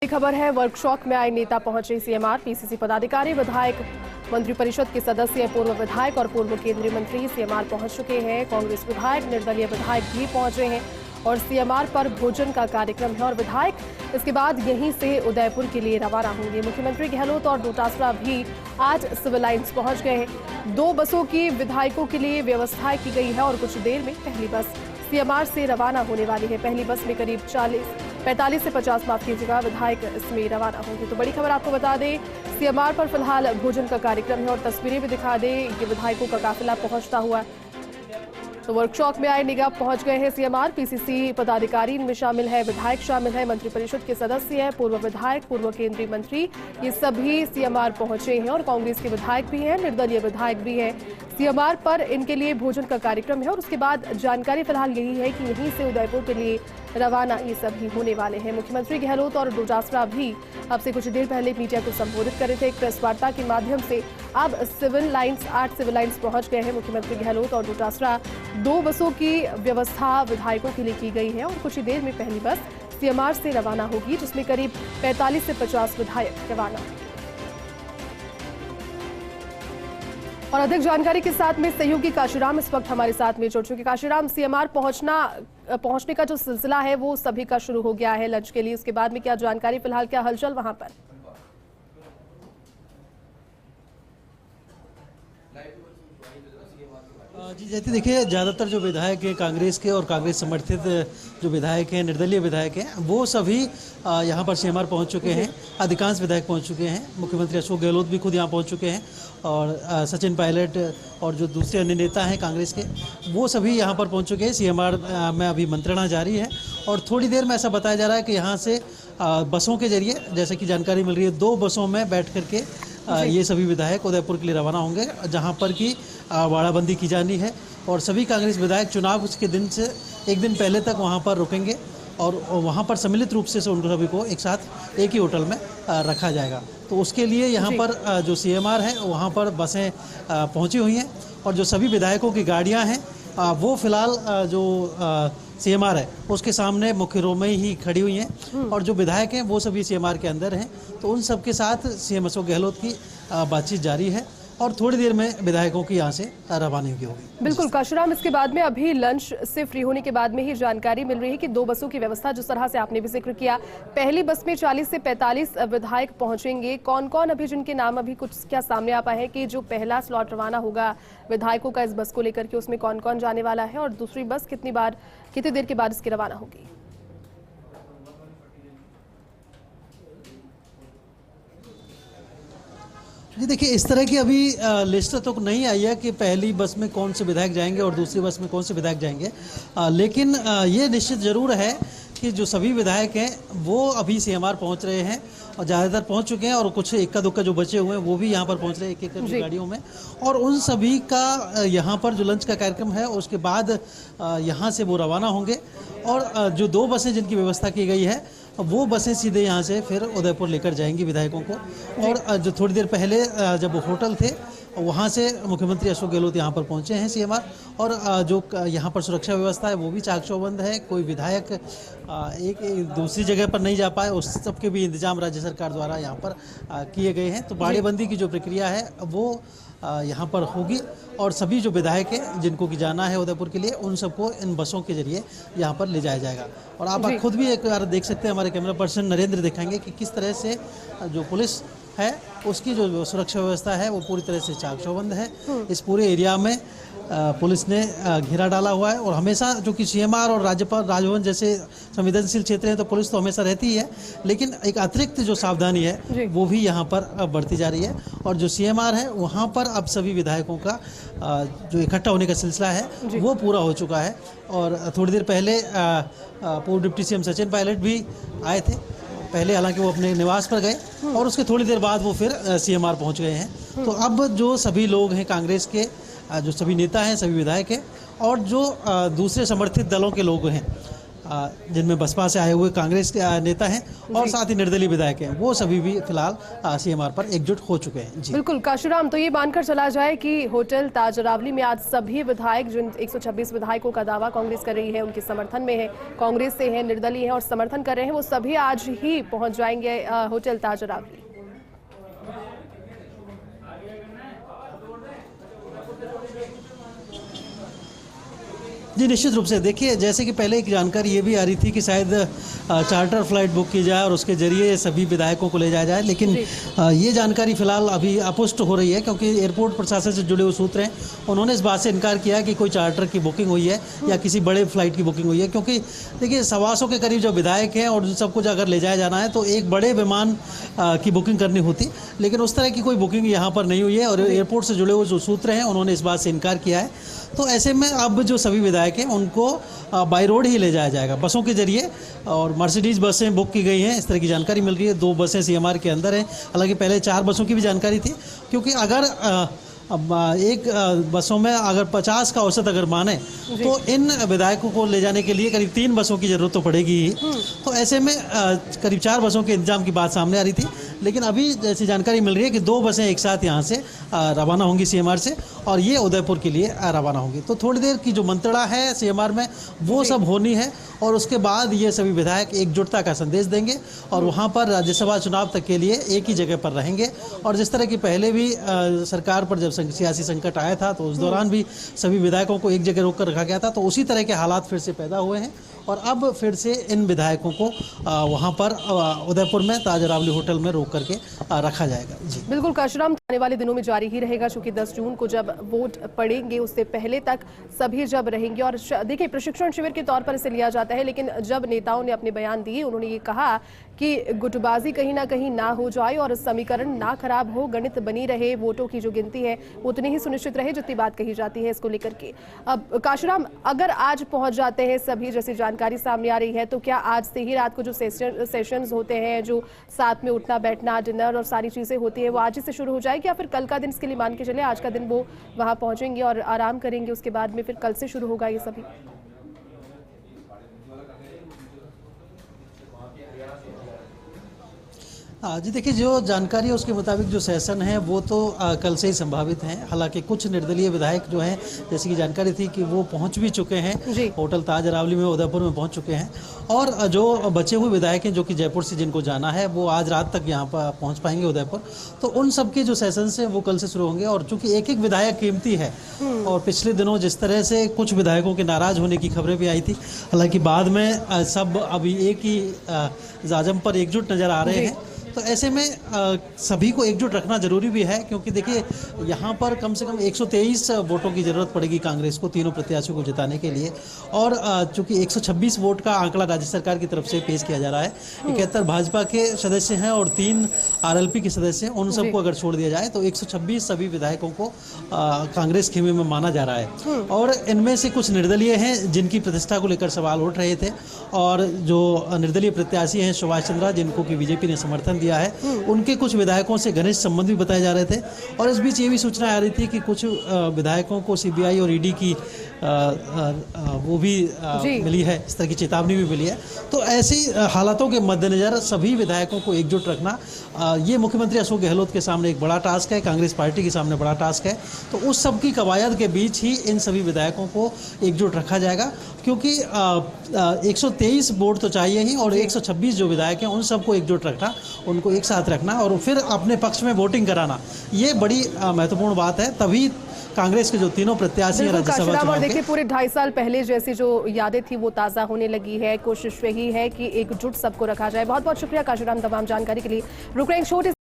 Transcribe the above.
खबर है, वर्कशॉप में आए नेता पहुंचे सीएमआर, पीसीसी पदाधिकारी, विधायक, मंत्रिपरिषद के सदस्य, पूर्व विधायक और पूर्व केंद्रीय मंत्री सीएमआर पहुंच चुके हैं। कांग्रेस विधायक, निर्दलीय विधायक भी पहुंचे हैं और सीएमआर पर भोजन का कार्यक्रम है और विधायक इसके बाद यहीं से उदयपुर के लिए रवाना होंगे। मुख्यमंत्री गहलोत और डोटासरा भी आज सिविल लाइन्स पहुंच गए हैं। 2 बसों की विधायकों के लिए व्यवस्था की गई है और कुछ देर में पहली बस सीएमआर से रवाना होने वाली है। पहली बस में करीब 45 से 50 माफ कीजिएगा विधायक इसमें रवाना होंगे। तो बड़ी खबर आपको बता दें, सीएमआर पर फिलहाल भोजन का कार्यक्रम है और तस्वीरें भी दिखा दें, ये विधायकों का काफिला पहुंचता हुआ। तो वर्कशॉप में आए निगम पहुंच गए हैं सीएमआर, पीसीसी पदाधिकारी इनमें शामिल है, विधायक शामिल है, मंत्रिपरिषद के सदस्य हैं, पूर्व विधायक, पूर्व केंद्रीय मंत्री, ये सभी सीएमआर पहुंचे हैं और कांग्रेस के विधायक भी हैं, निर्दलीय विधायक भी हैं। सीएमआर पर इनके लिए भोजन का कार्यक्रम है और उसके बाद जानकारी फिलहाल यही है कि यहीं से उदयपुर के लिए रवाना ये सभी होने वाले हैं। मुख्यमंत्री गहलोत और डोटासरा भी अब से कुछ देर पहले मीडिया को संबोधित कर रहे थे। एक प्रेस वार्ता के माध्यम से अब 8 सिविल लाइन्स पहुंच गए हैं मुख्यमंत्री गहलोत और डोटासरा। 2 बसों की व्यवस्था विधायकों के लिए की गई है और कुछ ही देर में पहली बस सीएमआर से रवाना होगी, जिसमें करीब 45 से 50 विधायक रवाना होंगे। और अधिक जानकारी के साथ में सहयोगी काशीराम इस वक्त हमारे साथ में जुड़ चुके। काशीराम, सीएमआर पहुंचने का जो सिलसिला है वो सभी का शुरू हो गया है लंच के लिए, उसके बाद में क्या जानकारी, फिलहाल क्या हलचल वहां पर? जी जैसे देखिए, ज़्यादातर जो विधायक हैं कांग्रेस के और कांग्रेस समर्थित जो विधायक हैं, निर्दलीय विधायक हैं, वो सभी यहाँ पर सीएमआर पहुँच चुके हैं। अधिकांश विधायक पहुँच चुके हैं। मुख्यमंत्री अशोक गहलोत भी खुद यहाँ पहुँच चुके हैं और सचिन पायलट और जो दूसरे अन्य नेता हैं कांग्रेस के, वो सभी यहाँ पर पहुँच चुके हैं। सीएमआर में अभी मंत्रणा जारी है और थोड़ी देर में ऐसा बताया जा रहा है कि यहाँ से बसों के जरिए, जैसे कि जानकारी मिल रही है, 2 बसों में बैठ करके ये सभी विधायक उदयपुर के लिए रवाना होंगे, जहां पर की वाड़ाबंदी की जानी है और सभी कांग्रेस विधायक चुनाव के दिन से एक दिन पहले तक वहां पर रुकेंगे और वहां पर सम्मिलित रूप से उनको सभी को एक साथ एक ही होटल में रखा जाएगा। तो उसके लिए यहाँ पर जो सीएमआर है वहाँ पर बसें पहुँची हुई हैं और जो सभी विधायकों की गाड़ियाँ हैं वो फिलहाल जो सीएमआर है उसके सामने मुख्य रो में ही खड़ी हुई हैं और जो विधायक हैं वो सभी सीएमआर के अंदर हैं। तो उन सबके साथ सीएम अशोक गहलोत की बातचीत जारी है और थोड़ी देर में विधायकों की यहाँ से रवानगी होगी। बिल्कुल काशीराम, इसके बाद में अभी लंच से फ्री होने के बाद में ही जानकारी मिल रही है कि 2 बसों की व्यवस्था, जिस तरह से आपने भी जिक्र किया, पहली बस में 40 से 45 विधायक पहुंचेंगे। कौन कौन अभी जिनके नाम अभी कुछ क्या सामने आ पाए हैं कि जो पहला स्लॉट रवाना होगा विधायकों का इस बस को लेकर के, उसमें कौन कौन जाने वाला है और दूसरी बस कितनी देर के बाद इसकी रवाना होगी? जी देखिए, इस तरह की अभी लिस्ट तो नहीं आई है कि पहली बस में कौन से विधायक जाएंगे और दूसरी बस में कौन से विधायक जाएंगे, लेकिन ये निश्चित जरूर है कि जो सभी विधायक हैं वो अभी सीएमआर पहुंच रहे हैं और ज़्यादातर पहुंच चुके हैं और कुछ इक्का दुक्का जो बचे हुए हैं वो भी यहाँ पर पहुंच रहे हैं एक गाड़ियों में। और उन सभी का यहाँ पर जो लंच का कार्यक्रम है उसके बाद यहाँ से वो रवाना होंगे और जो 2 बसें जिनकी व्यवस्था की गई है वो बसें सीधे यहाँ से फिर उदयपुर लेकर जाएंगी विधायकों को। और जो थोड़ी देर पहले जब वो होटल थे वहाँ से मुख्यमंत्री अशोक गहलोत यहाँ पर पहुँचे हैं सीएमआर और जो यहाँ पर सुरक्षा व्यवस्था है वो भी चाक चौबंद है। कोई विधायक एक दूसरी जगह पर नहीं जा पाए, उस सब के भी इंतजाम राज्य सरकार द्वारा यहाँ पर किए गए हैं। तो बाड़ेबंदी की जो प्रक्रिया है वो यहाँ पर होगी और सभी जो विधायक हैं जिनको की जाना है उदयपुर के लिए, उन सबको इन बसों के जरिए यहाँ पर ले जाया जाएगा। और आप खुद भी एक बार देख सकते हैं, हमारे कैमरा पर्सन नरेंद्र दिखाएंगे कि किस तरह से जो पुलिस है उसकी जो सुरक्षा व्यवस्था है वो पूरी तरह से चाक चौबंद है। इस पूरे एरिया में पुलिस ने घेरा डाला हुआ है और हमेशा जो कि सीएमआर और राज्यपाल राजभवन जैसे संवेदनशील क्षेत्र हैं तो पुलिस तो हमेशा रहती ही है, लेकिन एक अतिरिक्त जो सावधानी है वो भी यहाँ पर बढ़ती जा रही है। और जो सीएमआर है वहाँ पर अब सभी विधायकों का जो इकट्ठा होने का सिलसिला है वो पूरा हो चुका है। और थोड़ी देर पहले पूर्व डिप्टी सीएम सचिन पायलट भी आए थे, पहले हालांकि वो अपने निवास पर गए और उसके थोड़ी देर बाद वो फिर सीएमआर पहुँच गए हैं। तो अब जो सभी लोग हैं कांग्रेस के, जो सभी नेता हैं, सभी विधायक हैं और जो दूसरे समर्थित दलों के लोग हैं, जिनमें बसपा से आए हुए कांग्रेस के नेता हैं और साथ ही निर्दलीय विधायक हैं, वो सभी भी फिलहाल सीएमआर पर एकजुट हो चुके हैं। जी बिल्कुल काशीराम, तो ये मानकर चला जाए कि होटल ताज अरावली में आज सभी विधायक, जिन 126 विधायकों का दावा कांग्रेस कर रही है, उनके समर्थन में है, कांग्रेस से है, निर्दलीय है और समर्थन कर रहे हैं, वो सभी आज ही पहुंच जाएंगे होटल ताज अरावली। जी निश्चित रूप से देखिए, जैसे कि पहले एक जानकारी ये भी आ रही थी कि शायद चार्टर फ्लाइट बुक की जाए और उसके जरिए सभी विधायकों को ले जाया जाए, लेकिन ये जानकारी फिलहाल अभी अपुष्ट हो रही है, क्योंकि एयरपोर्ट प्रशासन से जुड़े हुए सूत्र हैं, उन्होंने इस बात से इनकार किया कि कोई चार्टर की बुकिंग हुई है या किसी बड़े फ्लाइट की बुकिंग हुई है, क्योंकि देखिए 125 के करीब जो विधायक हैं और सब कुछ अगर ले जाया जाना है तो एक बड़े विमान की बुकिंग करनी होती, लेकिन उस तरह की कोई बुकिंग यहाँ पर नहीं हुई है और एयरपोर्ट से जुड़े हुए जो सूत्र हैं उन्होंने इस बात से इनकार किया है। तो ऐसे में अब जो सभी विधायक हैं उनको बाय रोड ही ले जाया जाएगा, बसों के जरिए, और मर्सिडीज बसें बुक की गई हैं, इस तरह की जानकारी मिल रही है। 2 बसें सीएमआर के अंदर हैं, हालांकि पहले 4 बसों की भी जानकारी थी, क्योंकि अगर अब एक बसों में अगर 50 का औसत अगर माने तो इन विधायकों को ले जाने के लिए करीब 3 बसों की जरूरत तो पड़ेगी ही। तो ऐसे में करीब 4 बसों के इंतजाम की बात सामने आ रही थी, लेकिन अभी जैसी जानकारी मिल रही है कि 2 बसें एक साथ यहाँ से रवाना होंगी सीएमआर से, और ये उदयपुर के लिए रवाना होंगी। तो थोड़ी देर की जो मंत्रणा है सीएमआर में वो सब होनी है, और उसके बाद ये सभी विधायक एकजुटता का संदेश देंगे और वहाँ पर राज्यसभा चुनाव तक के लिए एक ही जगह पर रहेंगे। और जिस तरह की पहले भी सरकार पर जब सियासी संकट आया था तो उस दौरान भी सभी विधायकों को एक जगह रोक कर रखा गया था, तो उसी तरह के हालात फिर से पैदा हुए हैं और अब फिर से इन विधायकों को वहाँ पर उदयपुर में ताज अरावली होटल में रोक करके रखा जाएगा। जी बिल्कुल काशीराम, आने वाले दिनों में जारी ही रहेगा, क्योंकि 10 जून को जब वोट पड़ेंगे उससे पहले तक सभी जब रहेंगे। और देखिए, प्रशिक्षण शिविर के तौर पर इसे लिया जाता है, लेकिन जब नेताओं ने अपने बयान दिए उन्होंने ये कहा कि गुटबाजी कहीं ना कहीं ना हो जाए और समीकरण ना खराब हो, गणित बनी रहे, वोटों की जो गिनती है उतनी ही सुनिश्चित रहे जितनी बात कही जाती है इसको लेकर के। अब काशीराम, अगर आज पहुंच जाते हैं सभी, जैसी जानकारी सामने आ रही है, तो क्या आज से ही रात को जो सेशंस होते हैं, जो साथ में उठना बैठना, डिनर और सारी चीजें होती है, वो आज ही से शुरू हो जाएगी या फिर कल का दिन इसके लिए मान के चले, आज का दिन वो वहां पहुंचेंगे और आराम करेंगे, उसके बाद में फिर कल से शुरू होगा ये सभी? जी देखिए, जो जानकारी है उसके मुताबिक जो सेशन है वो तो कल से ही संभावित है। हालांकि कुछ निर्दलीय विधायक जो हैं, जैसे कि जानकारी थी कि वो पहुंच भी चुके हैं होटल ताज अरावली में, उदयपुर में पहुंच चुके हैं, और जो बचे हुए विधायक हैं जो कि जयपुर से जिनको जाना है वो आज रात तक यहाँ पर पहुँच पाएंगे उदयपुर। तो उन सब के जो सेशंस हैं वो कल से शुरू होंगे, और चूँकि एक एक विधायक कीमती है और पिछले दिनों जिस तरह से कुछ विधायकों के नाराज होने की खबरें भी आई थी, हालांकि बाद में सब अभी एक ही जाजम पर एकजुट नजर आ रहे हैं। तो ऐसे में सभी को एकजुट रखना जरूरी भी है, क्योंकि देखिए यहाँ पर कम से कम 123 वोटों की जरूरत पड़ेगी कांग्रेस को तीनों प्रत्याशियों को जिताने के लिए, और चूंकि 126 वोट का आंकड़ा राज्य सरकार की तरफ से पेश किया जा रहा है, 71 भाजपा के सदस्य हैं और 3 आरएलपी के सदस्य हैं, उन सबको अगर छोड़ दिया जाए तो 126 सभी विधायकों को कांग्रेस खेमे में माना जा रहा है। और इनमें से कुछ निर्दलीय हैं जिनकी प्रतिष्ठा को लेकर सवाल उठ रहे थे, और जो निर्दलीय प्रत्याशी हैं सुभाष चंद्रा, जिनको कि बीजेपी ने समर्थन दिया है, उनके कुछ विधायकों से घनिष्ठ संबंध भी बताए जा रहे थे। और इस बीच ये भी सूचना आ रही थी कि कुछ विधायकों को सीबीआई और ईडी की वो भी मिली है, इस तरह की चेतावनी भी मिली है। तो ऐसी हालातों के मद्देनजर सभी विधायकों को एकजुट रखना ये मुख्यमंत्री अशोक गहलोत के सामने एक बड़ा टास्क है, कांग्रेस पार्टी के सामने बड़ा टास्क है। तो उस सब की कवायद के बीच ही इन सभी विधायकों को एकजुट रखा जाएगा, क्योंकि 123 वोट तो चाहिए ही, और 126 जो विधायक हैं उन सबको एकजुट रखना, उनको एक साथ रखना और फिर अपने पक्ष में वोटिंग कराना, ये बड़ी महत्वपूर्ण बात है। तभी कांग्रेस के जो तीनों प्रत्याशी हैं राज्यसभा चुनाव देखिए, पूरे 2.5 साल पहले जैसी जो यादें थी वो ताज़ा होने लगी है। कोशिश यही है कि एकजुट सबको रखा जाए। बहुत बहुत शुक्रिया काशीराम तमाम जानकारी के लिए। रुक रहे हैं छोटे